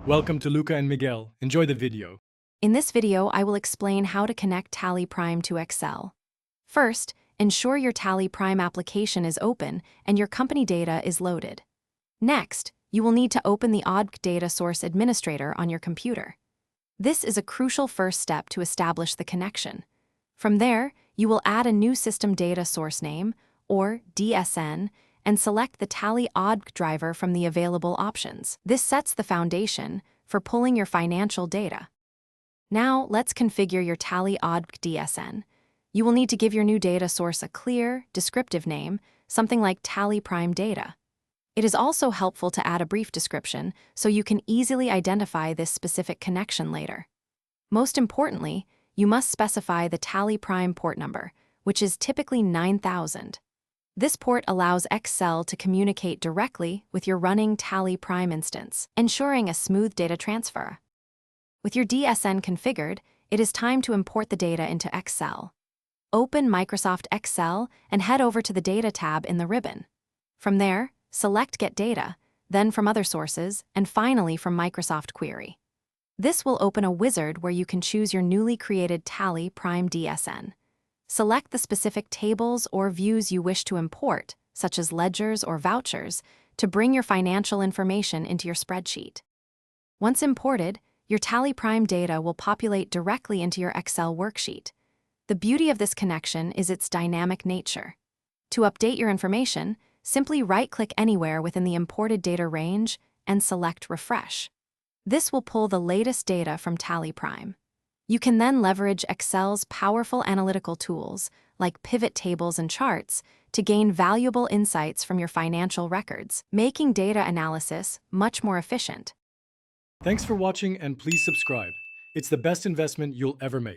Welcome to Luca and Miguel. Enjoy the video. In this video, I will explain how to connect Tally Prime to Excel. First, ensure your Tally Prime application is open and your company data is loaded. Next, you will need to open the ODC Data Source Administrator on your computer. This is a crucial first step to establish the connection. From there, you will add a new System Data Source Name, or DSN, and select the Tally ODC driver from the available options. This sets the foundation for pulling your financial data. Now, let's configure your Tally ODC DSN. You will need to give your new data source a clear, descriptive name, something like Tally Prime Data. It is also helpful to add a brief description so you can easily identify this specific connection later. Most importantly, you must specify the Tally Prime port number, which is typically 9000. This port allows Excel to communicate directly with your running Tally Prime instance, ensuring a smooth data transfer. With your DSN configured, it is time to import the data into Excel. Open Microsoft Excel and head over to the Data tab in the ribbon. From there, select Get Data, then from Other Sources, and finally from Microsoft Query. This will open a wizard where you can choose your newly created Tally Prime DSN. Select the specific tables or views you wish to import, such as ledgers or vouchers, to bring your financial information into your spreadsheet. Once imported, your Tally Prime data will populate directly into your Excel worksheet. The beauty of this connection is its dynamic nature. To update your information, simply right-click anywhere within the imported data range and select Refresh. This will pull the latest data from Tally Prime. You can then leverage Excel's powerful analytical tools, like pivot tables and charts, to gain valuable insights from your financial records, making data analysis much more efficient. Thanks for watching and please subscribe. It's the best investment you'll ever make.